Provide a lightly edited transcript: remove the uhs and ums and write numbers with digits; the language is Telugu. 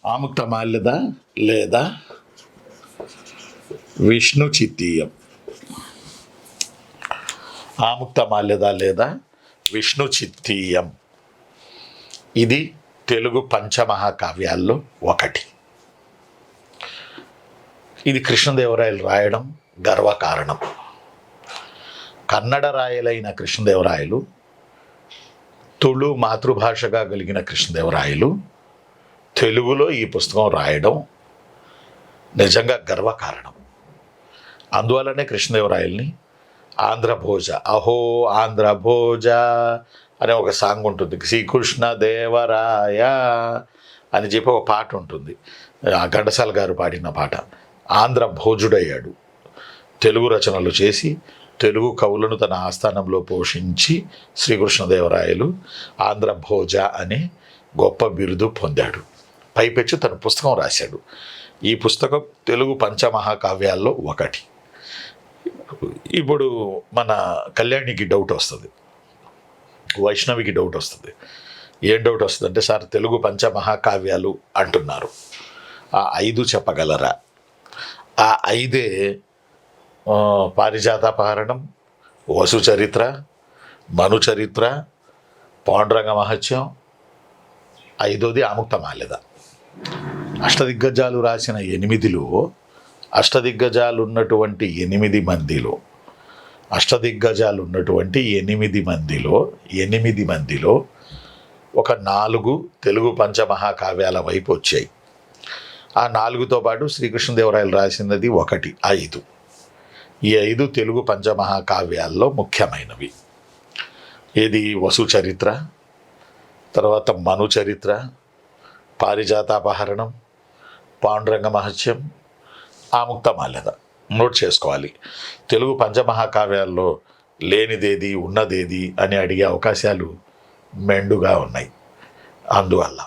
ఆముక్తమాల్యద లేదా విష్ణు చిత్తీయం. ఆముక్తమాల్యద లేదా విష్ణు చిత్తీయం ఇది తెలుగు పంచమహాకావ్యాల్లో ఒకటి. ఇది కృష్ణదేవరాయలు రాయడం గర్వకారణం. కన్నడ రాయలైన కృష్ణదేవరాయలు, తుళు మాతృభాషగా కలిగిన కృష్ణదేవరాయలు తెలుగులో ఈ పుస్తకం రాయడం నిజంగా గర్వకారణం. అందువల్లనే కృష్ణదేవరాయల్ని ఆంధ్రభోజ, అహో ఆంధ్రభోజ అనే ఒక సాంగ్ ఉంటుంది. శ్రీకృష్ణదేవరాయ అని చెప్పి ఒక పాట ఉంటుంది, ఘంటసాల గారు పాడిన పాట. ఆంధ్రభోజుడయ్యాడు. తెలుగు రచనలు చేసి తెలుగు కవులను తన ఆస్థానంలో పోషించి శ్రీకృష్ణదేవరాయలు ఆంధ్రభోజ అనే గొప్ప బిరుదు పొందాడు. పైపెచ్చు తన పుస్తకం రాశాడు. ఈ పుస్తకం తెలుగు పంచమహాకావ్యాల్లో ఒకటి. ఇప్పుడు మన కళ్యాణికి డౌట్ వస్తుంది, వైష్ణవికి డౌట్ వస్తుంది. ఏం డౌట్ వస్తుంది అంటే, సార్ తెలుగు పంచమహాకావ్యాలు అంటున్నారు, ఆ 5 చెప్పగలరా? ఆ 5 పారిజాతాపహరణం, వసు చరిత్ర, మను చరిత్ర, పాండురంగ మహత్యం, 5వది ఆముక్తమాల్యద. అష్టదిగ్గజాలు రాసిన 8లో అష్టదిగ్గజాలు ఉన్నటువంటి 8 మందిలో 8 మందిలో ఒక 4 తెలుగు పంచమహాకావ్యాల వైపు వచ్చాయి. ఆ 4తో పాటు శ్రీకృష్ణదేవరాయలు రాసినది ఒకటి, 5. ఈ 5 తెలుగు పంచమహాకావ్యాల్లో ముఖ్యమైనవి. ఏది? వసు చరిత్ర, తర్వాత మను చరిత్ర, పారిజాతాపహరణం, పాండురంగ మహత్యం, ఆముక్తమాల్యద. నోట్ చేసుకోవాలి. తెలుగు పంచమహాకావ్యాల్లో లేనిదేది ఉన్నదేది అని అడిగే అవకాశాలు మెండుగా ఉన్నాయి. అందువల్ల